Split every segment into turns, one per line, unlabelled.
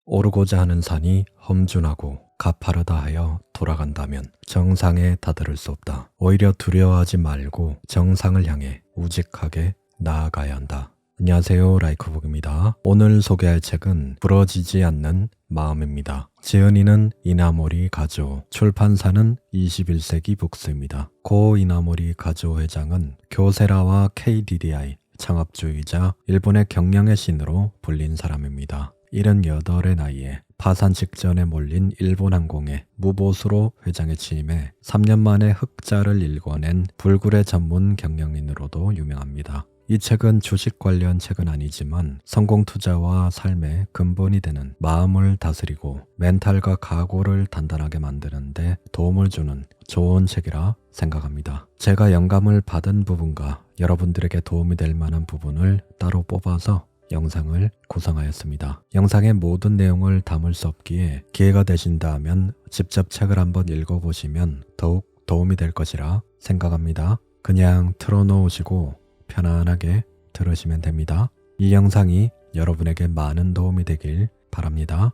오르고자 하는 산이 험준하고 가파르다 하여 돌아간다면 정상에 다다를 수 없다. 오히려 두려워하지 말고 정상을 향해 우직하게 나아가야 한다. 안녕하세요, 라이크북입니다. 오늘 소개할 책은 부러지지 않는 마음입니다. 지은이는 이나모리 가조, 출판사는 21세기 북스입니다. 고 이나모리 가조 회장은 교세라와 KDDI 창업주이자 일본의 경영의 신으로 불린 사람입니다. 78의 나이에 파산 직전에 몰린 일본항공에 무보수로 회장에 취임해 3년 만에 흑자를 일궈낸 불굴의 전문 경영인으로도 유명합니다. 이 책은 주식 관련 책은 아니지만 성공 투자와 삶의 근본이 되는 마음을 다스리고 멘탈과 각오를 단단하게 만드는데 도움을 주는 좋은 책이라 생각합니다. 제가 영감을 받은 부분과 여러분들에게 도움이 될 만한 부분을 따로 뽑아서 영상을 구성하였습니다. 영상의 모든 내용을 담을 수 없기에 기회가 되신다면 직접 책을 한번 읽어보시면 더욱 도움이 될 것이라 생각합니다. 그냥 틀어놓으시고 편안하게 들으시면 됩니다. 이 영상이 여러분에게 많은 도움이 되길 바랍니다.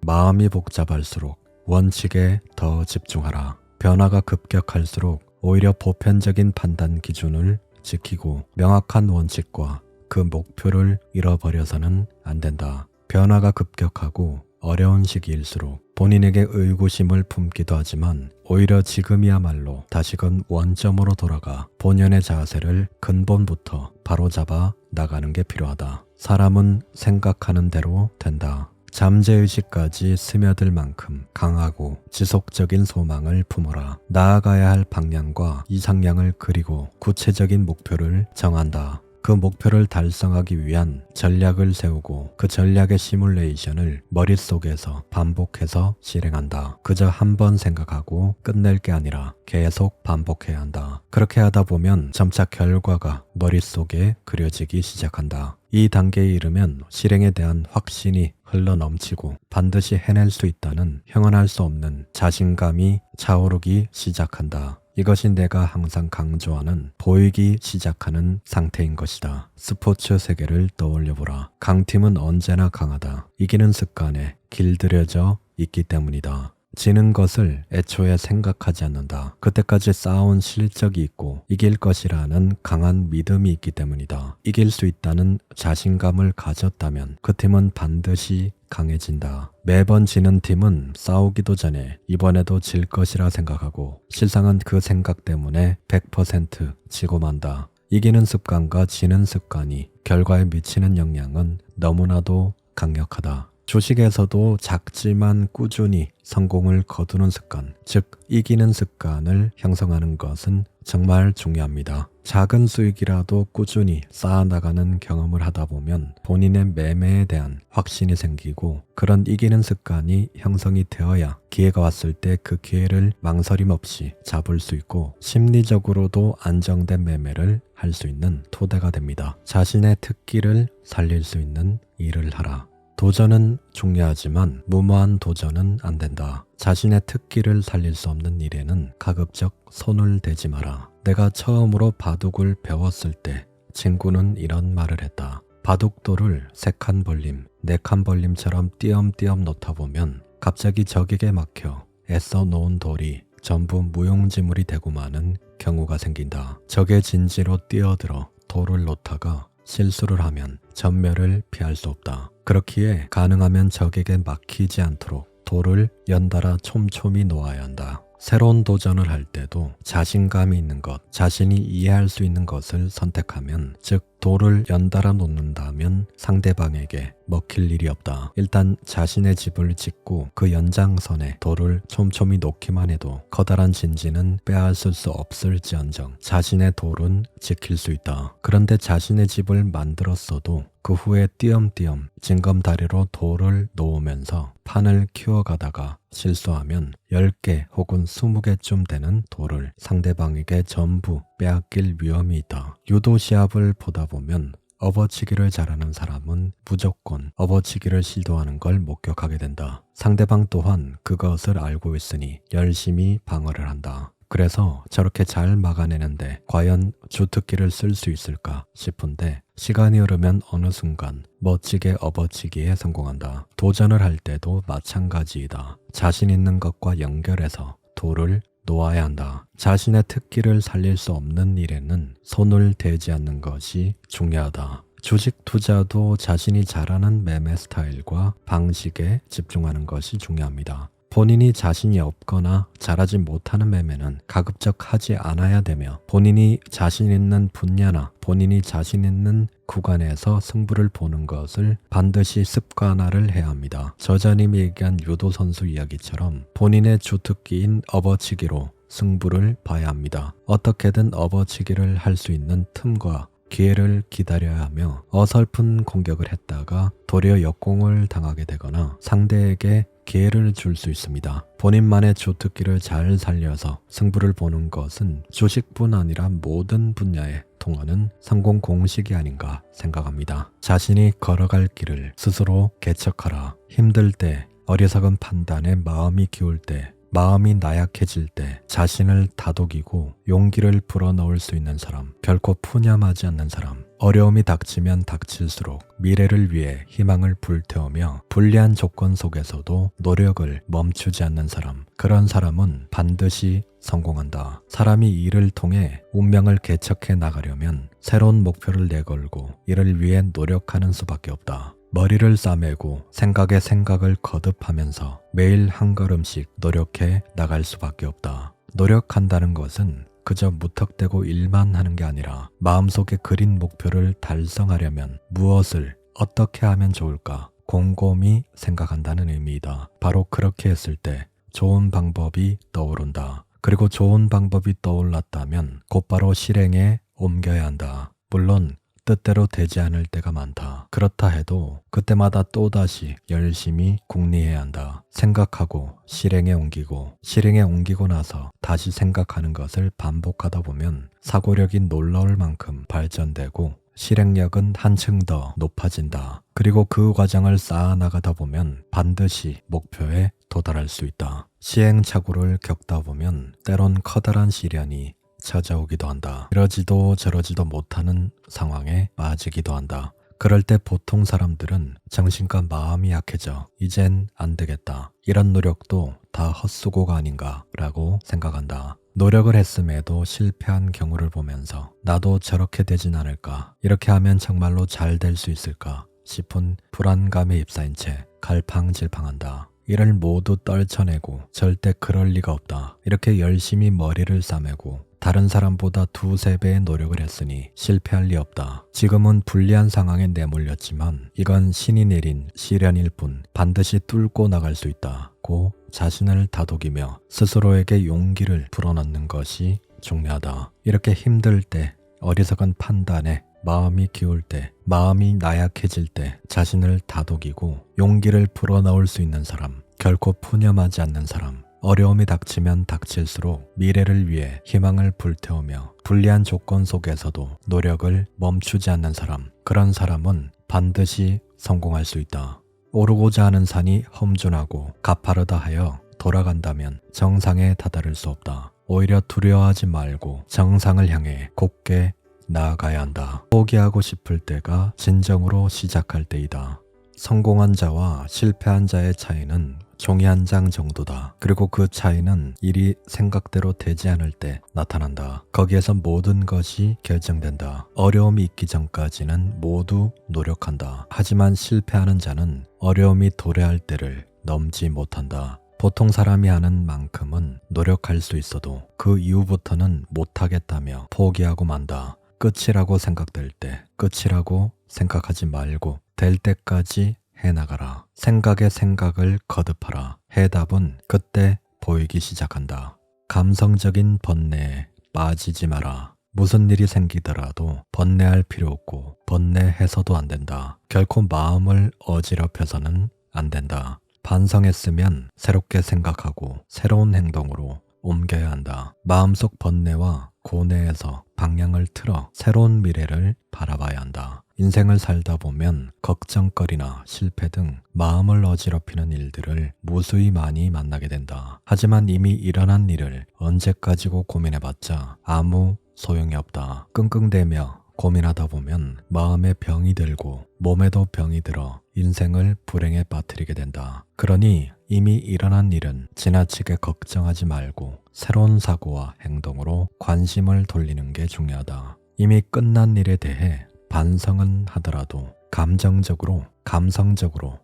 마음이 복잡할수록 원칙에 더 집중하라. 변화가 급격할수록 오히려 보편적인 판단 기준을 지키고 명확한 원칙과 그 목표를 잃어버려서는 안 된다. 변화가 급격하고 어려운 시기일수록 본인에게 의구심을 품기도 하지만 오히려 지금이야말로 다시금 원점으로 돌아가 본연의 자세를 근본부터 바로잡아 나가는 게 필요하다. 사람은 생각하는 대로 된다. 잠재의식까지 스며들 만큼 강하고 지속적인 소망을 품어라. 나아가야 할 방향과 이상향을 그리고 구체적인 목표를 정한다. 그 목표를 달성하기 위한 전략을 세우고 그 전략의 시뮬레이션을 머릿속에서 반복해서 실행한다. 그저 한 번 생각하고 끝낼 게 아니라 계속 반복해야 한다. 그렇게 하다 보면 점차 결과가 머릿속에 그려지기 시작한다. 이 단계에 이르면 실행에 대한 확신이 흘러넘치고 반드시 해낼 수 있다는 형언할 수 없는 자신감이 차오르기 시작한다. 이것이 내가 항상 강조하는 보이기 시작하는 상태인 것이다. 스포츠 세계를 떠올려보라. 강팀은 언제나 강하다. 이기는 습관에 길들여져 있기 때문이다. 지는 것을 애초에 생각하지 않는다. 그때까지 쌓아온 실적이 있고 이길 것이라는 강한 믿음이 있기 때문이다. 이길 수 있다는 자신감을 가졌다면 그 팀은 반드시 강해진다. 매번 지는 팀은 싸우기도 전에 이번에도 질 것이라 생각하고 실상은 그 생각 때문에 100% 지고 만다. 이기는 습관과 지는 습관이 결과에 미치는 영향은 너무나도 강력하다. 주식에서도 작지만 꾸준히 성공을 거두는 습관, 즉 이기는 습관을 형성하는 것은 정말 중요합니다. 작은 수익이라도 꾸준히 쌓아나가는 경험을 하다 보면 본인의 매매에 대한 확신이 생기고 그런 이기는 습관이 형성이 되어야 기회가 왔을 때 그 기회를 망설임 없이 잡을 수 있고 심리적으로도 안정된 매매를 할 수 있는 토대가 됩니다. 자신의 특기를 살릴 수 있는 일을 하라. 도전은 중요하지만 무모한 도전은 안 된다. 자신의 특기를 살릴 수 없는 일에는 가급적 손을 대지 마라. 내가 처음으로 바둑을 배웠을 때 친구는 이런 말을 했다. 바둑돌을 3칸 벌림, 4칸 벌림처럼 띄엄띄엄 놓다 보면 갑자기 적에게 막혀 애써 놓은 돌이 전부 무용지물이 되고 마는 경우가 생긴다. 적의 진지로 뛰어들어 돌을 놓다가 실수를 하면 전멸을 피할 수 없다. 그렇기에 가능하면 적에게 막히지 않도록 돌을 연달아 촘촘히 놓아야 한다. 새로운 도전을 할 때도 자신감이 있는 것, 자신이 이해할 수 있는 것을 선택하면, 즉 돌을 연달아 놓는다면 상대방에게 먹힐 일이 없다. 일단 자신의 집을 짓고 그 연장선에 돌을 촘촘히 놓기만 해도 커다란 진지는 빼앗을 수 없을지언정 자신의 돌은 지킬 수 있다. 그런데 자신의 집을 만들었어도 그 후에 띄엄띄엄 징검다리로 돌을 놓으면서 판을 키워가다가 실수하면 10개 혹은 20개쯤 되는 돌을 상대방에게 전부 빼앗길 위험이 있다. 유도 시합을 보다 보면 업어치기를 잘하는 사람은 무조건 업어치기를 시도하는 걸 목격하게 된다. 상대방 또한 그것을 알고 있으니 열심히 방어를 한다. 그래서 저렇게 잘 막아내는데 과연 주특기를 쓸 수 있을까 싶은데 시간이 흐르면 어느 순간 멋지게 업어치기에 성공한다. 도전을 할 때도 마찬가지이다. 자신 있는 것과 연결해서 돌을 놓아야 한다. 자신의 특기를 살릴 수 없는 일에는 손을 대지 않는 것이 중요하다. 주식 투자도 자신이 잘하는 매매 스타일과 방식에 집중하는 것이 중요합니다. 본인이 자신이 없거나 잘하지 못하는 매매는 가급적 하지 않아야 되며, 본인이 자신 있는 분야나 본인이 자신 있는 구간에서 승부를 보는 것을 반드시 습관화를 해야 합니다. 저자님이 얘기한 유도 선수 이야기처럼 본인의 주특기인 업어치기로 승부를 봐야 합니다. 어떻게든 업어치기를 할 수 있는 틈과 기회를 기다려야 하며, 어설픈 공격을 했다가 도리어 역공을 당하게 되거나 상대에게 기회를 줄 수 있습니다. 본인만의 주특기를 잘 살려서 승부를 보는 것은 주식뿐 아니라 모든 분야에 통하는 성공 공식이 아닌가 생각합니다. 자신이 걸어갈 길을 스스로 개척하라. 힘들 때, 어리석은 판단에 마음이 기울 때, 마음이 나약해질 때 자신을 다독이고 용기를 불어넣을 수 있는 사람, 결코 푸념하지 않는 사람, 어려움이 닥치면 닥칠수록 미래를 위해 희망을 불태우며 불리한 조건 속에서도 노력을 멈추지 않는 사람, 그런 사람은 반드시 성공한다. 사람이 일을 통해 운명을 개척해 나가려면 새로운 목표를 내걸고 이를 위해 노력하는 수밖에 없다. 머리를 싸매고 생각에 생각을 거듭하면서 매일 한 걸음씩 노력해 나갈 수밖에 없다. 노력한다는 것은 그저 무턱대고 일만 하는 게 아니라 마음속에 그린 목표를 달성하려면 무엇을 어떻게 하면 좋을까 곰곰이 생각한다는 의미이다. 바로 그렇게 했을 때 좋은 방법이 떠오른다. 그리고 좋은 방법이 떠올랐다면 곧바로 실행에 옮겨야 한다. 물론 뜻대로 되지 않을 때가 많다. 그렇다 해도 그때마다 또다시 열심히 궁리해야 한다. 생각하고 실행에 옮기고 나서 다시 생각하는 것을 반복하다 보면 사고력이 놀라울 만큼 발전되고 실행력은 한층 더 높아진다. 그리고 그 과정을 쌓아나가다 보면 반드시 목표에 도달할 수 있다. 시행착오를 겪다 보면 때론 커다란 시련이 찾아오기도 한다. 이러지도 저러지도 못하는 상황에 빠지기도 한다. 그럴 때 보통 사람들은 정신과 마음이 약해져 이젠 안 되겠다, 이런 노력도 다 헛수고가 아닌가 라고 생각한다. 노력을 했음에도 실패한 경우를 보면서 나도 저렇게 되진 않을까, 이렇게 하면 정말로 잘 될 수 있을까 싶은 불안감에 휩싸인 채 갈팡질팡한다. 이를 모두 떨쳐내고 절대 그럴 리가 없다, 이렇게 열심히 머리를 싸매고 다른 사람보다 2~3배의 노력을 했으니 실패할 리 없다. 지금은 불리한 상황에 내몰렸지만 이건 신이 내린 시련일 뿐 반드시 뚫고 나갈 수 있다고 자신을 다독이며 스스로에게 용기를 불어넣는 것이 중요하다. 이렇게 힘들 때, 어리석은 판단에 마음이 기울 때, 마음이 나약해질 때 자신을 다독이고 용기를 불어넣을 수 있는 사람, 결코 푸념하지 않는 사람, 어려움이 닥치면 닥칠수록 미래를 위해 희망을 불태우며 불리한 조건 속에서도 노력을 멈추지 않는 사람, 그런 사람은 반드시 성공할 수 있다. 오르고자 하는 산이 험준하고 가파르다 하여 돌아간다면 정상에 다다를 수 없다. 오히려 두려워하지 말고 정상을 향해 곧게 나아가야 한다. 포기하고 싶을 때가 진정으로 시작할 때이다. 성공한 자와 실패한 자의 차이는 종이 한 장 정도다. 그리고 그 차이는 일이 생각대로 되지 않을 때 나타난다. 거기에서 모든 것이 결정된다. 어려움이 있기 전까지는 모두 노력한다. 하지만 실패하는 자는 어려움이 도래할 때를 넘지 못한다. 보통 사람이 하는 만큼은 노력할 수 있어도 그 이후부터는 못하겠다며 포기하고 만다. 끝이라고 생각될 때 끝이라고 생각하지 말고 될 때까지 해나가라. 생각에 생각을 거듭하라. 해답은 그때 보이기 시작한다. 감성적인 번뇌에 빠지지 마라. 무슨 일이 생기더라도 번뇌할 필요 없고 번뇌해서도 안 된다. 결코 마음을 어지럽혀서는 안 된다. 반성했으면 새롭게 생각하고 새로운 행동으로 옮겨야 한다. 마음속 번뇌와 고뇌에서 방향을 틀어 새로운 미래를 바라봐야 한다. 인생을 살다 보면 걱정거리나 실패 등 마음을 어지럽히는 일들을 무수히 많이 만나게 된다. 하지만 이미 일어난 일을 언제까지고 고민해봤자 아무 소용이 없다. 끙끙대며 고민하다 보면 마음에 병이 들고 몸에도 병이 들어 인생을 불행에 빠뜨리게 된다. 그러니 이미 일어난 일은 지나치게 걱정하지 말고 새로운 사고와 행동으로 관심을 돌리는 게 중요하다. 이미 끝난 일에 대해 반성은 하더라도 감성적으로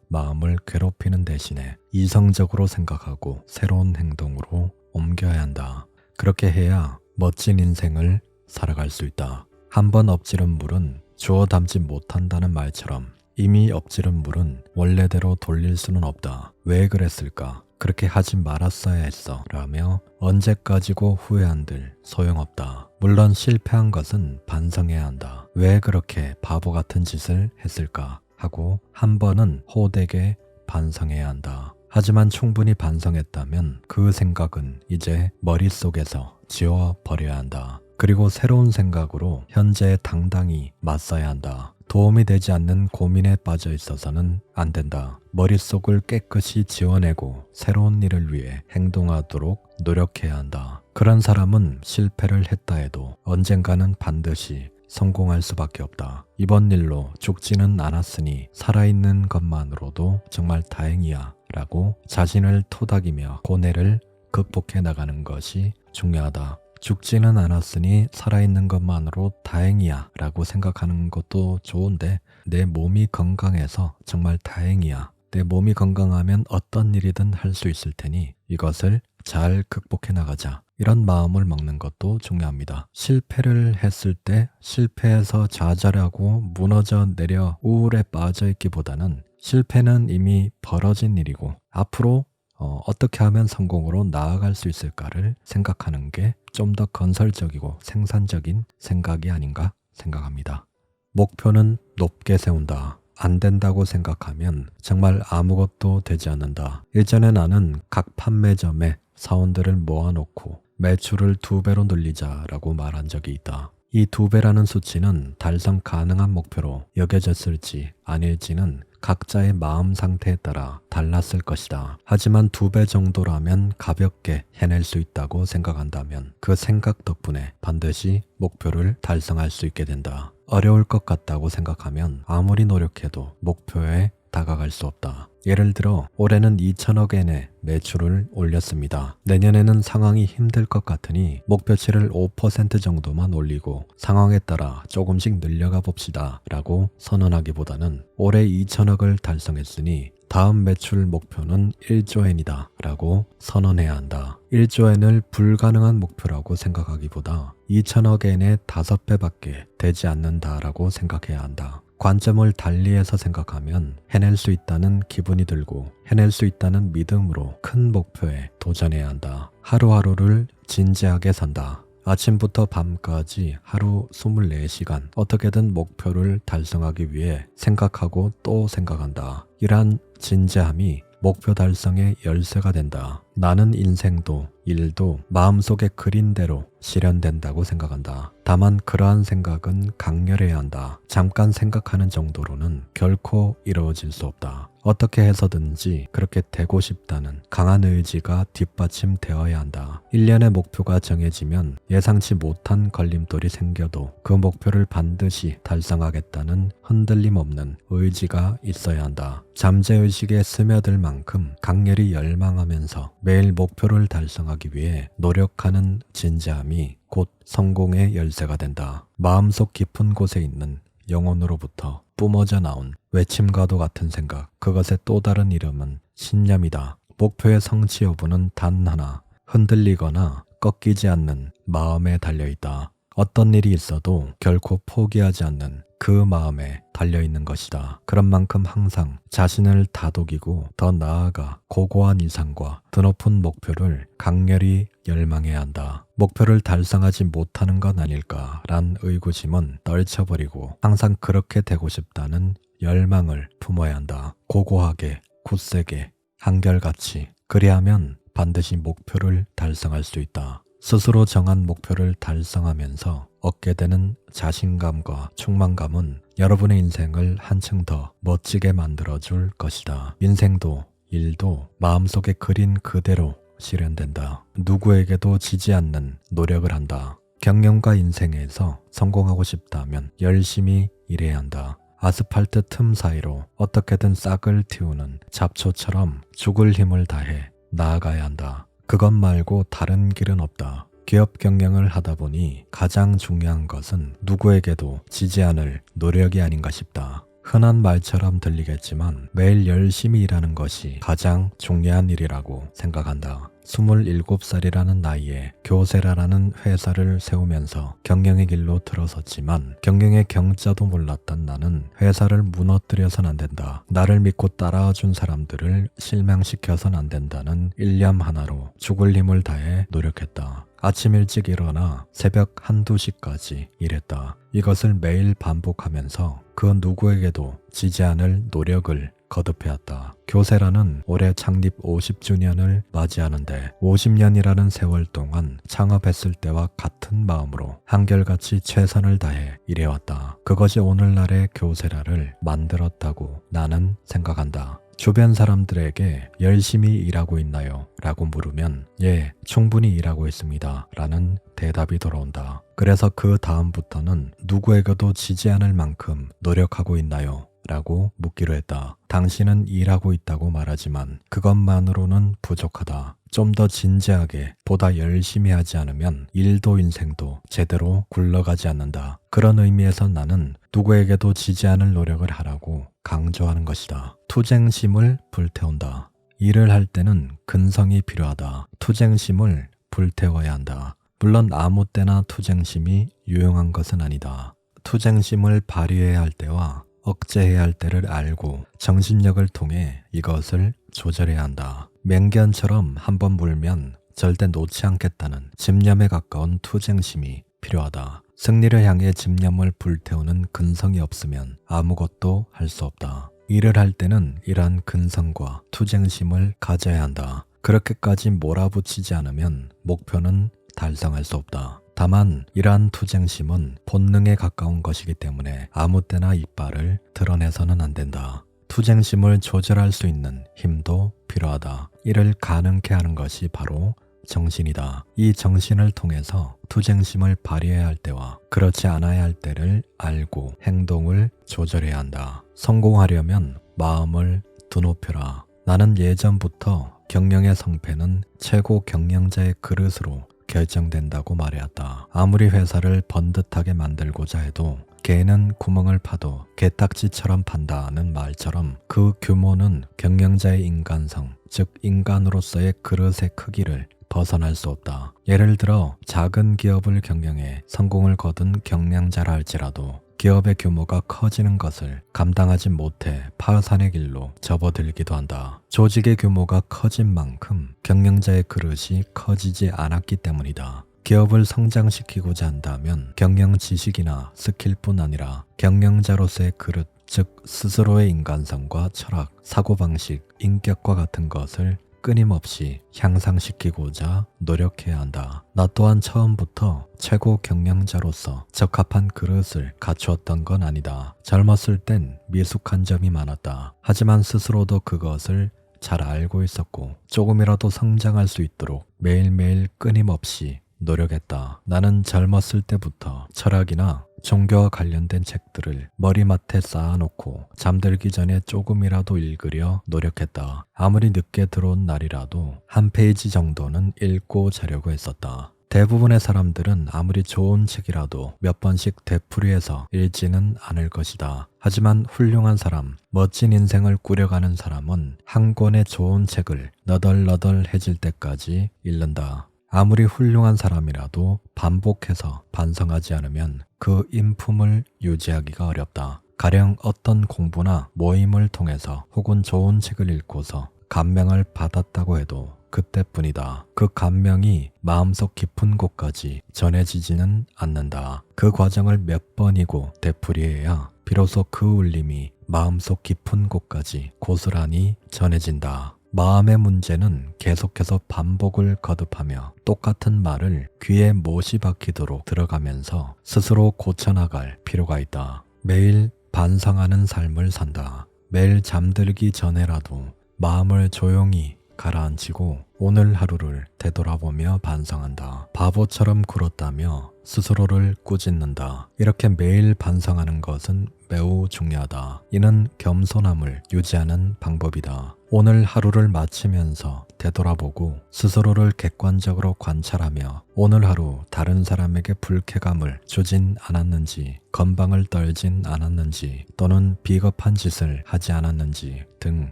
마음을 괴롭히는 대신에 이성적으로 생각하고 새로운 행동으로 옮겨야 한다. 그렇게 해야 멋진 인생을 살아갈 수 있다. 한번 엎지른 물은 주워 담지 못한다는 말처럼 이미 엎지른 물은 원래대로 돌릴 수는 없다. 왜 그랬을까? 그렇게 하지 말았어야 했어 라며 언제까지고 후회한들 소용없다. 물론 실패한 것은 반성해야 한다. 왜 그렇게 바보 같은 짓을 했을까 하고 한 번은 호되게 반성해야 한다. 하지만 충분히 반성했다면 그 생각은 이제 머릿속에서 지워버려야 한다. 그리고 새로운 생각으로 현재에 당당히 맞서야 한다. 도움이 되지 않는 고민에 빠져 있어서는 안 된다. 머릿속을 깨끗이 지워내고 새로운 일을 위해 행동하도록 노력해야 한다. 그런 사람은 실패를 했다 해도 언젠가는 반드시 성공할 수밖에 없다. 이번 일로 죽지는 않았으니 살아있는 것만으로도 정말 다행이야 라고 자신을 토닥이며 고뇌를 극복해 나가는 것이 중요하다. 죽지는 않았으니 살아있는 것만으로 다행이야 라고 생각하는 것도 좋은데 내 몸이 건강해서 정말 다행이야. 내 몸이 건강하면 어떤 일이든 할 수 있을 테니 이것을 잘 극복해 나가자. 이런 마음을 먹는 것도 중요합니다. 실패를 했을 때 실패해서 좌절하고 무너져 내려 우울에 빠져 있기보다는 실패는 이미 벌어진 일이고 앞으로 어떻게 하면 성공으로 나아갈 수 있을까를 생각하는 게 좀 더 건설적이고 생산적인 생각이 아닌가 생각합니다. 목표는 높게 세운다. 안 된다고 생각하면 정말 아무것도 되지 않는다. 예전에 나는 각 판매점에 사원들을 모아놓고 매출을 2배로 늘리자라고 말한 적이 있다. 이 2배라는 수치는 달성 가능한 목표로 여겨졌을지 아닐지는 각자의 마음 상태에 따라 달랐을 것이다. 하지만 2배 정도라면 가볍게 해낼 수 있다고 생각한다면 그 생각 덕분에 반드시 목표를 달성할 수 있게 된다. 어려울 것 같다고 생각하면 아무리 노력해도 목표에 다가갈 수 없다. 예를 들어 올해는 2천억엔의 매출을 올렸습니다. 내년에는 상황이 힘들 것 같으니 목표치를 5% 정도만 올리고 상황에 따라 조금씩 늘려가 봅시다 라고 선언하기보다는 올해 2천억을 달성했으니 다음 매출 목표는 1조엔이다 라고 선언해야 한다. 1조엔을 불가능한 목표라고 생각하기보다 2천억엔의 5배밖에 되지 않는다라고 생각해야 한다. 관점을 달리해서 생각하면 해낼 수 있다는 기분이 들고 해낼 수 있다는 믿음으로 큰 목표에 도전해야 한다. 하루하루를 진지하게 산다. 아침부터 밤까지 하루 24시간 어떻게든 목표를 달성하기 위해 생각하고 또 생각한다. 이러한 진지함이 목표 달성의 열쇠가 된다. 나는 인생도 일도 마음속에 그린 대로 실현된다고 생각한다. 다만 그러한 생각은 강렬해야 한다. 잠깐 생각하는 정도로는 결코 이루어질 수 없다. 어떻게 해서든지 그렇게 되고 싶다는 강한 의지가 뒷받침되어야 한다. 일련의 목표가 정해지면 예상치 못한 걸림돌이 생겨도 그 목표를 반드시 달성하겠다는 흔들림 없는 의지가 있어야 한다. 잠재의식에 스며들 만큼 강렬히 열망하면서 매일 목표를 달성하기 위해 노력하는 진지함이 곧 성공의 열쇠가 된다. 마음속 깊은 곳에 있는 영혼으로부터 뿜어져 나온 외침과도 같은 생각, 그것의 또 다른 이름은 신념이다. 목표의 성취 여부는 단 하나, 흔들리거나 꺾이지 않는 마음에 달려있다. 어떤 일이 있어도 결코 포기하지 않는 그 마음에 달려있는 것이다. 그런 만큼 항상 자신을 다독이고 더 나아가 고고한 이상과 드높은 목표를 강렬히 열망해야 한다. 목표를 달성하지 못하는 건 아닐까란 의구심은 떨쳐버리고 항상 그렇게 되고 싶다는 열망을 품어야 한다. 고고하게, 굳세게, 한결같이. 그리하면 반드시 목표를 달성할 수 있다. 스스로 정한 목표를 달성하면서 얻게 되는 자신감과 충만감은 여러분의 인생을 한층 더 멋지게 만들어줄 것이다. 인생도 일도 마음속에 그린 그대로 실현된다. 누구에게도 지지 않는 노력을 한다. 경영과 인생에서 성공하고 싶다면 열심히 일해야 한다. 아스팔트 틈 사이로 어떻게든 싹을 틔우는 잡초처럼 죽을 힘을 다해 나아가야 한다. 그것 말고 다른 길은 없다. 기업 경영을 하다 보니 가장 중요한 것은 누구에게도 지지 않을 노력이 아닌가 싶다. 흔한 말처럼 들리겠지만 매일 열심히 일하는 것이 가장 중요한 일이라고 생각한다. 27살이라는 나이에 교세라라는 회사를 세우면서 경영의 길로 들어섰지만 경영의 경자도 몰랐던 나는 회사를 무너뜨려선 안 된다. 나를 믿고 따라와준 사람들을 실망시켜선 안 된다는 일념 하나로 죽을 힘을 다해 노력했다. 아침 일찍 일어나 새벽 1~2시까지 일했다. 이것을 매일 반복하면서 그 누구에게도 지지 않을 노력을 거듭해왔다. 교세라는 올해 창립 50주년을 맞이하는데 50년이라는 세월 동안 창업했을 때와 같은 마음으로 한결같이 최선을 다해 일해왔다. 그것이 오늘날의 교세라를 만들었다고 나는 생각한다. 주변 사람들에게 열심히 일하고 있나요? 라고 물으면 예, 충분히 일하고 있습니다. 라는 대답이 돌아온다. 그래서 그 다음부터는 누구에게도 지지 않을 만큼 노력하고 있나요? 라고 묻기로 했다. 당신은 일하고 있다고 말하지만 그것만으로는 부족하다. 좀 더 진지하게 보다 열심히 하지 않으면 일도 인생도 제대로 굴러가지 않는다. 그런 의미에서 나는 누구에게도 지지 않을 노력을 하라고 강조하는 것이다. 투쟁심을 불태운다. 일을 할 때는 근성이 필요하다. 투쟁심을 불태워야 한다. 물론 아무 때나 투쟁심이 유용한 것은 아니다. 투쟁심을 발휘해야 할 때와 억제해야 할 때를 알고 정신력을 통해 이것을 조절해야 한다. 맹견처럼 한번 물면 절대 놓지 않겠다는 집념에 가까운 투쟁심이 필요하다. 승리를 향해 집념을 불태우는 근성이 없으면 아무것도 할 수 없다. 일을 할 때는 이러한 근성과 투쟁심을 가져야 한다. 그렇게까지 몰아붙이지 않으면 목표는 달성할 수 없다. 다만 이러한 투쟁심은 본능에 가까운 것이기 때문에 아무 때나 이빨을 드러내서는 안 된다. 투쟁심을 조절할 수 있는 힘도 필요하다. 이를 가능케 하는 것이 바로 정신이다. 이 정신을 통해서 투쟁심을 발휘해야 할 때와 그렇지 않아야 할 때를 알고 행동을 조절해야 한다. 성공하려면 마음을 드높여라. 나는 예전부터 경영의 성패는 최고 경영자의 그릇으로 결정된다고 말해왔다. 아무리 회사를 번듯하게 만들고자 해도 개는 구멍을 파도 개딱지처럼 판다는 말처럼 그 규모는 경영자의 인간성, 즉 인간으로서의 그릇의 크기를 벗어날 수 없다. 예를 들어 작은 기업을 경영해 성공을 거둔 경영자라 할지라도 기업의 규모가 커지는 것을 감당하지 못해 파산의 길로 접어들기도 한다. 조직의 규모가 커진 만큼 경영자의 그릇이 커지지 않았기 때문이다. 기업을 성장시키고자 한다면 경영 지식이나 스킬뿐 아니라 경영자로서의 그릇, 즉 스스로의 인간성과 철학, 사고방식, 인격과 같은 것을 끊임없이 향상시키고자 노력해야 한다. 나 또한 처음부터 최고 경영자로서 적합한 그릇을 갖추었던 건 아니다. 젊었을 땐 미숙한 점이 많았다. 하지만 스스로도 그것을 잘 알고 있었고 조금이라도 성장할 수 있도록 매일매일 끊임없이 노력했다. 나는 젊었을 때부터 철학이나 종교와 관련된 책들을 머리맡에 쌓아놓고 잠들기 전에 조금이라도 읽으려 노력했다. 아무리 늦게 들어온 날이라도 한 페이지 정도는 읽고 자려고 했었다. 대부분의 사람들은 아무리 좋은 책이라도 몇 번씩 되풀이해서 읽지는 않을 것이다. 하지만 훌륭한 사람, 멋진 인생을 꾸려가는 사람은 한 권의 좋은 책을 너덜너덜해질 때까지 읽는다. 아무리 훌륭한 사람이라도 반복해서 반성하지 않으면 그 인품을 유지하기가 어렵다. 가령 어떤 공부나 모임을 통해서 혹은 좋은 책을 읽고서 감명을 받았다고 해도 그때뿐이다. 그 감명이 마음속 깊은 곳까지 전해지지는 않는다. 그 과정을 몇 번이고 되풀이해야 비로소 그 울림이 마음속 깊은 곳까지 고스란히 전해진다. 마음의 문제는 계속해서 반복을 거듭하며 똑같은 말을 귀에 못이 박히도록 들어가면서 스스로 고쳐나갈 필요가 있다. 매일 반성하는 삶을 산다. 매일 잠들기 전에라도 마음을 조용히 가라앉히고 오늘 하루를 되돌아보며 반성한다. 바보처럼 굴었다며 스스로를 꾸짖는다. 이렇게 매일 반성하는 것은 매우 중요하다. 이는 겸손함을 유지하는 방법이다. 오늘 하루를 마치면서 되돌아보고 스스로를 객관적으로 관찰하며 오늘 하루 다른 사람에게 불쾌감을 주진 않았는지, 건방을 떨진 않았는지, 또는 비겁한 짓을 하지 않았는지 등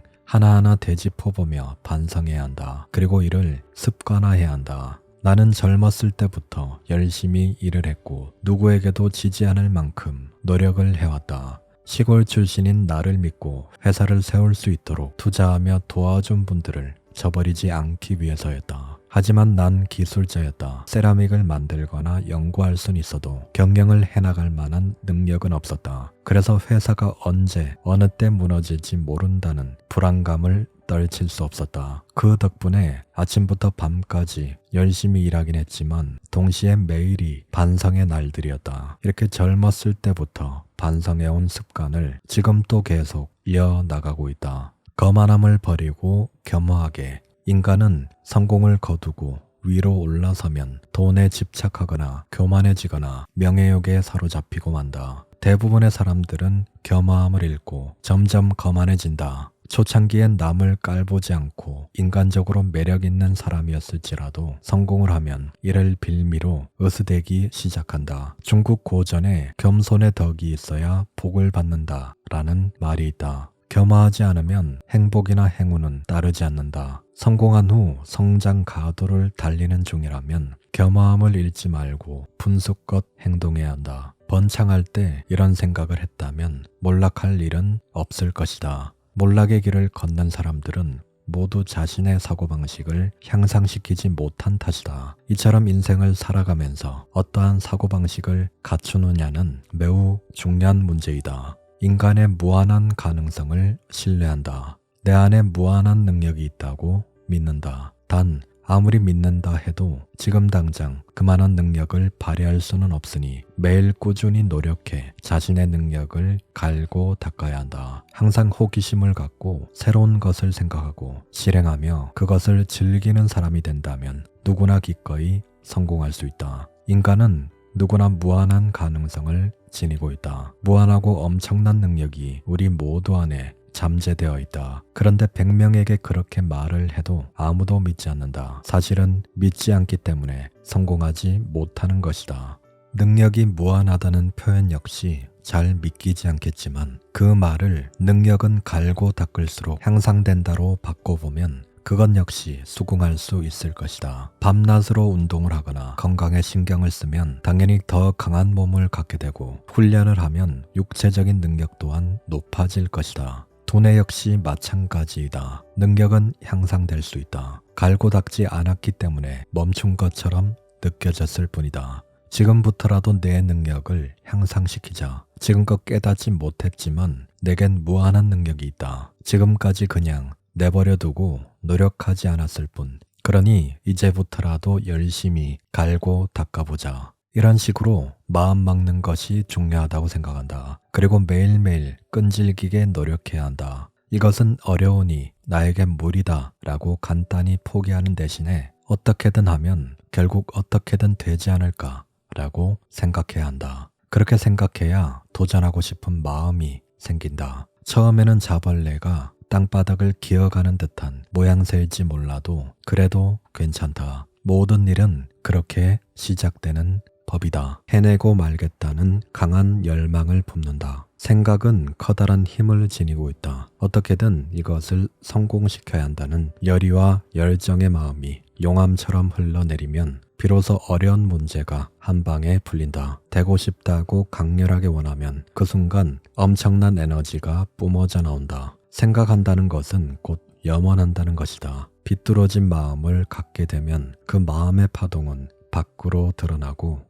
하나하나 되짚어보며 반성해야 한다. 그리고 이를 습관화해야 한다. 나는 젊었을 때부터 열심히 일을 했고 누구에게도 지지 않을 만큼 노력을 해왔다. 시골 출신인 나를 믿고 회사를 세울 수 있도록 투자하며 도와준 분들을 저버리지 않기 위해서였다. 하지만 난 기술자였다. 세라믹을 만들거나 연구할 순 있어도 경영을 해나갈 만한 능력은 없었다. 그래서 회사가 언제 어느 때 무너질지 모른다는 불안감을 떨칠 수 없었다. 그 덕분에 아침부터 밤까지 열심히 일하긴 했지만 동시에 매일이 반성의 날들이었다. 이렇게 젊었을 때부터 반성해온 습관을 지금 또 계속 이어나가고 있다. 거만함을 버리고 겸허하게. 인간은 성공을 거두고 위로 올라서면 돈에 집착하거나 교만해지거나 명예욕에 사로잡히고 만다. 대부분의 사람들은 겸허함을 잃고 점점 거만해진다. 초창기엔 남을 깔보지 않고 인간적으로 매력 있는 사람이었을지라도 성공을 하면 이를 빌미로 으스대기 시작한다. 중국 고전에 겸손의 덕이 있어야 복을 받는다 라는 말이 있다. 겸허하지 않으면 행복이나 행운은 따르지 않는다. 성공한 후 성장 가도를 달리는 중이라면 겸허함을 잃지 말고 분수껏 행동해야 한다. 번창할 때 이런 생각을 했다면 몰락할 일은 없을 것이다. 몰락의 길을 걷는 사람들은 모두 자신의 사고방식을 향상시키지 못한 탓이다. 이처럼 인생을 살아가면서 어떠한 사고방식을 갖추느냐는 매우 중요한 문제이다. 인간의 무한한 가능성을 신뢰한다. 내 안에 무한한 능력이 있다고 믿는다. 단 아무리 믿는다 해도 지금 당장 그만한 능력을 발휘할 수는 없으니 매일 꾸준히 노력해 자신의 능력을 갈고 닦아야 한다. 항상 호기심을 갖고 새로운 것을 생각하고 실행하며 그것을 즐기는 사람이 된다면 누구나 기꺼이 성공할 수 있다. 인간은 누구나 무한한 가능성을 지니고 있다. 무한하고 엄청난 능력이 우리 모두 안에 잠재되어 있다. 그런데 100명에게 그렇게 말을 해도 아무도 믿지 않는다. 사실은 믿지 않기 때문에 성공하지 못하는 것이다. 능력이 무한하다는 표현 역시 잘 믿기지 않겠지만 그 말을 능력은 갈고 닦을수록 향상된다로 바꿔보면 그건 역시 수긍할 수 있을 것이다. 밤낮으로 운동을 하거나 건강에 신경을 쓰면 당연히 더 강한 몸을 갖게 되고 훈련을 하면 육체적인 능력 또한 높아질 것이다. 두뇌 역시 마찬가지이다. 능력은 향상될 수 있다. 갈고 닦지 않았기 때문에 멈춘 것처럼 느껴졌을 뿐이다. 지금부터라도 내 능력을 향상시키자. 지금껏 깨닫지 못했지만 내겐 무한한 능력이 있다. 지금까지 그냥 내버려 두고 노력하지 않았을 뿐. 그러니 이제부터라도 열심히 갈고 닦아보자. 이런 식으로 마음 먹는 것이 중요하다고 생각한다. 그리고 매일매일 끈질기게 노력해야 한다. 이것은 어려우니 나에겐 무리다 라고 간단히 포기하는 대신에 어떻게든 하면 결국 어떻게든 되지 않을까 라고 생각해야 한다. 그렇게 생각해야 도전하고 싶은 마음이 생긴다. 처음에는 자벌레가 땅바닥을 기어가는 듯한 모양새일지 몰라도 그래도 괜찮다. 모든 일은 그렇게 시작되는 법이다. 해내고 말겠다는 강한 열망을 품는다. 생각은 커다란 힘을 지니고 있다. 어떻게든 이것을 성공시켜야 한다는 열의와 열정의 마음이 용암처럼 흘러내리면 비로소 어려운 문제가 한 방에 풀린다. 되고 싶다고 강렬하게 원하면 그 순간 엄청난 에너지가 뿜어져 나온다. 생각한다는 것은 곧 염원한다는 것이다. 비뚤어진 마음을 갖게 되면 그 마음의 파동은 밖으로 드러나고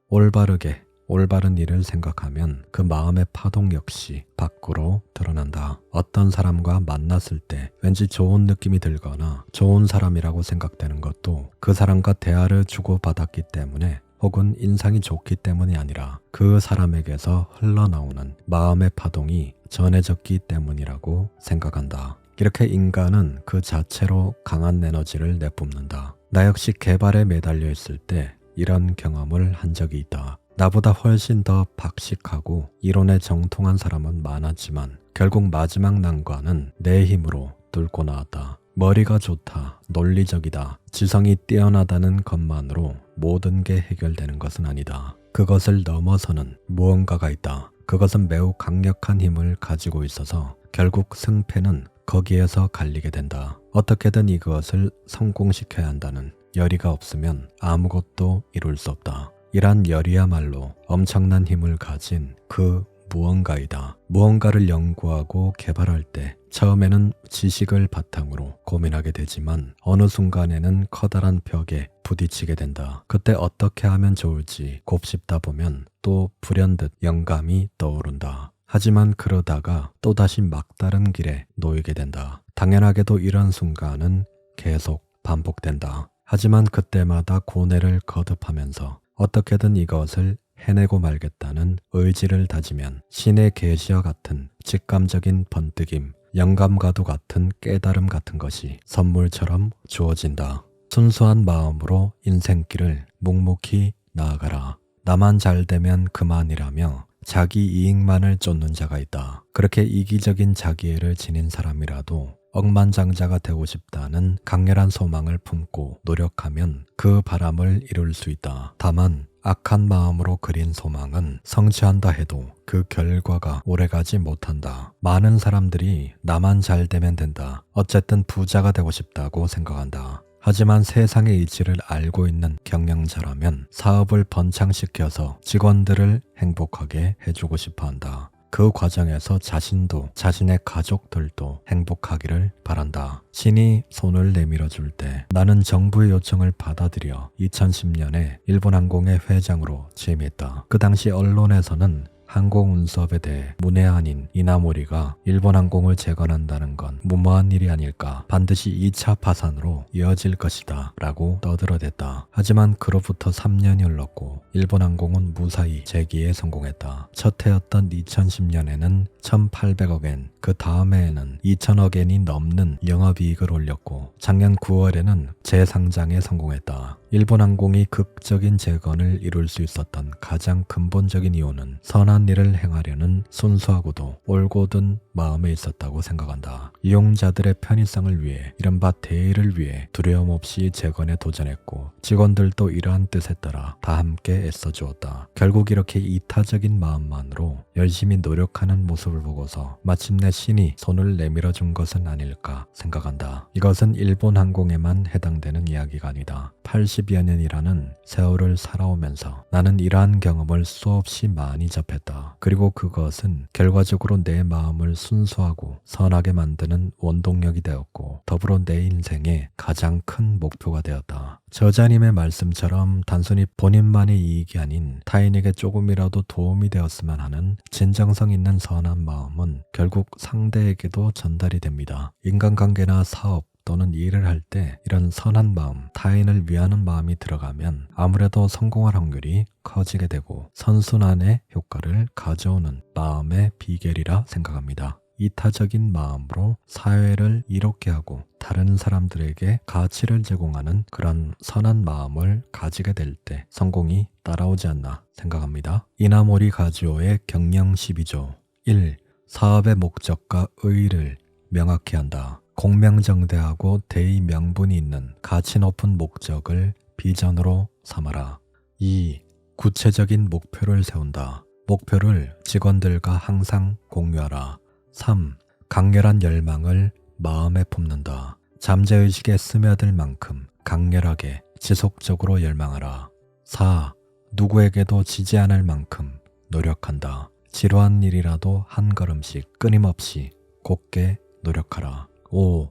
올바른 일을 생각하면 그 마음의 파동 역시 밖으로 드러난다. 어떤 사람과 만났을 때 왠지 좋은 느낌이 들거나 좋은 사람이라고 생각되는 것도 그 사람과 대화를 주고받았기 때문에 혹은 인상이 좋기 때문이 아니라 그 사람에게서 흘러나오는 마음의 파동이 전해졌기 때문이라고 생각한다. 이렇게 인간은 그 자체로 강한 에너지를 내뿜는다. 나 역시 개발에 매달려 있을 때 이런 경험을 한 적이 있다. 나보다 훨씬 더 박식하고 이론에 정통한 사람은 많았지만 결국 마지막 난관은 내 힘으로 뚫고 나왔다. 머리가 좋다, 논리적이다, 지성이 뛰어나다는 것만으로 모든 게 해결되는 것은 아니다. 그것을 넘어서는 무언가가 있다. 그것은 매우 강력한 힘을 가지고 있어서 결국 승패는 거기에서 갈리게 된다. 어떻게든 이것을 성공시켜야 한다는 열의가 없으면 아무것도 이룰 수 없다. 이란 열의야말로 엄청난 힘을 가진 그 무언가이다. 무언가를 연구하고 개발할 때 처음에는 지식을 바탕으로 고민하게 되지만 어느 순간에는 커다란 벽에 부딪히게 된다. 그때 어떻게 하면 좋을지 곱씹다 보면 또 불현듯 영감이 떠오른다. 하지만 그러다가 또다시 막다른 길에 놓이게 된다. 당연하게도 이런 순간은 계속 반복된다. 하지만 그때마다 고뇌를 거듭하면서 어떻게든 이것을 해내고 말겠다는 의지를 다지면 신의 계시와 같은 직감적인 번뜩임, 영감과도 같은 깨달음 같은 것이 선물처럼 주어진다. 순수한 마음으로 인생길을 묵묵히 나아가라. 나만 잘 되면 그만이라며 자기 이익만을 쫓는 자가 있다. 그렇게 이기적인 자기애를 지닌 사람이라도 억만장자가 되고 싶다는 강렬한 소망을 품고 노력하면 그 바람을 이룰 수 있다. 다만 악한 마음으로 그린 소망은 성취한다 해도 그 결과가 오래가지 못한다. 많은 사람들이 나만 잘 되면 된다, 어쨌든 부자가 되고 싶다고 생각한다. 하지만 세상의 이치를 알고 있는 경영자라면 사업을 번창시켜서 직원들을 행복하게 해주고 싶어 한다. 그 과정에서 자신도 자신의 가족들도 행복하기를 바란다. 신이 손을 내밀어 줄 때 나는 정부의 요청을 받아들여 2010년에 일본항공의 회장으로 취임했다. 그 당시 언론에서는 항공운수업에 대해 문외한인 이나모리가 일본항공을 재건한다는 건 무모한 일이 아닐까, 반드시 2차 파산으로 이어질 것이다 라고 떠들어댔다. 하지만 그로부터 3년이 흘렀고 일본항공은 무사히 재기에 성공했다. 첫 해였던 2010년에는 1,800억엔, 그 다음 해에는 2,000억엔이 넘는 영업이익을 올렸고 작년 9월에는 재상장에 성공했다. 일본항공이 극적인 재건을 이룰 수 있었던 가장 근본적인 이유는 선한 일을 행하려는 순수하고도 올곧은 마음에 있었다고 생각한다. 이용자들의 편의성을 위해, 이른바 대의를 위해 두려움 없이 재건에 도전했고 직원들도 이러한 뜻에 따라 다 함께 애써주었다. 결국 이렇게 이타적인 마음만으로 열심히 노력하는 모습을 보고서 마침내 신이 손을 내밀어 준 것은 아닐까 생각한다. 이것은 일본항공에만 해당되는 이야기가 아니다. 80여 년이라는 세월을 살아오면서 나는 이러한 경험을 수없이 많이 접했다. 그리고 그것은 결과적으로 내 마음을 순수하고 선하게 만드는 원동력이 되었고 더불어 내 인생의 가장 큰 목표가 되었다. 저자님의 말씀처럼 단순히 본인만의 이익이 아닌 타인에게 조금이라도 도움이 되었으면 하는 진정성 있는 선한 마음은 결국 상대에게도 전달이 됩니다. 인간관계나 사업 또는 일을 할 때 이런 선한 마음, 타인을 위하는 마음이 들어가면 아무래도 성공할 확률이 커지게 되고 선순환의 효과를 가져오는 마음의 비결이라 생각합니다. 이타적인 마음으로 사회를 이롭게 하고 다른 사람들에게 가치를 제공하는 그런 선한 마음을 가지게 될 때 성공이 따라오지 않나 생각합니다. 이나모리 가즈오의 경영 12조 1. 사업의 목적과 의의를 명확히 한다. 공명정대하고 대의 명분이 있는 가치 높은 목적을 비전으로 삼아라. 2. 구체적인 목표를 세운다. 목표를 직원들과 항상 공유하라. 3. 강렬한 열망을 마음에 품는다. 잠재의식에 스며들 만큼 강렬하게 지속적으로 열망하라. 4. 누구에게도 지지 않을 만큼 노력한다. 지루한 일이라도 한 걸음씩 끊임없이 곧게 노력하라. 5.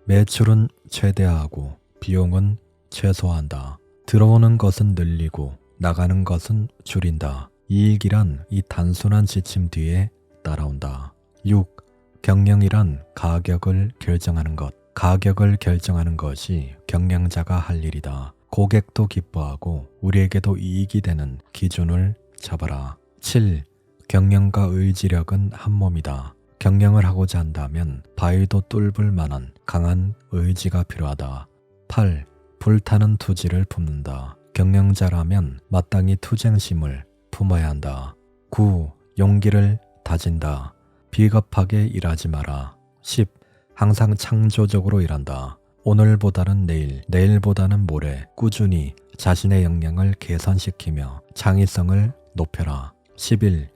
매출은 최대화하고 비용은 최소화한다. 들어오는 것은 늘리고 나가는 것은 줄인다. 이익이란 이 단순한 지침 뒤에 따라온다. 6. 경영이란 가격을 결정하는 것. 가격을 결정하는 것이 경영자가 할 일이다. 고객도 기뻐하고 우리에게도 이익이 되는 기준을 잡아라. 7. 경영과 의지력은 한 몸이다. 경영을 하고자 한다면 바위도 뚫을 만한 강한 의지가 필요하다. 8. 불타는 투지를 품는다. 경영자라면 마땅히 투쟁심을 품어야 한다. 9. 용기를 다진다. 비겁하게 일하지 마라. 10. 항상 창조적으로 일한다. 오늘보다는 내일, 내일보다는 모레 꾸준히 자신의 역량을 개선시키며 창의성을 높여라. 11.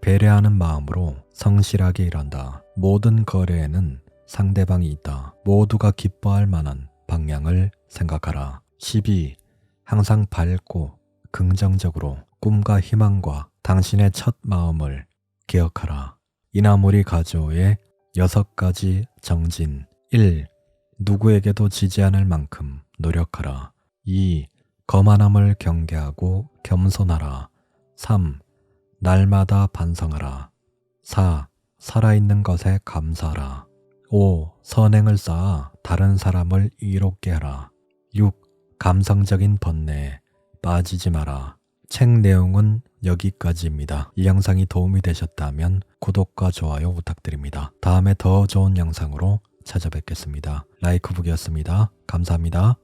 배려하는 마음으로 성실하게 일한다. 모든 거래에는 상대방이 있다. 모두가 기뻐할 만한 방향을 생각하라. 12. 항상 밝고 긍정적으로 꿈과 희망과 당신의 첫 마음을 기억하라. 이나모리 가조의 6가지 정진. 1. 누구에게도 지지 않을 만큼 노력하라. 2. 거만함을 경계하고 겸손하라. 3. 날마다 반성하라. 4. 살아있는 것에 감사하라. 5. 선행을 쌓아 다른 사람을 이롭게 하라. 6. 감성적인 번뇌에 빠지지 마라. 책 내용은 여기까지입니다. 이 영상이 도움이 되셨다면 구독과 좋아요 부탁드립니다. 다음에 더 좋은 영상으로 찾아뵙겠습니다. 라이크북이었습니다. 감사합니다.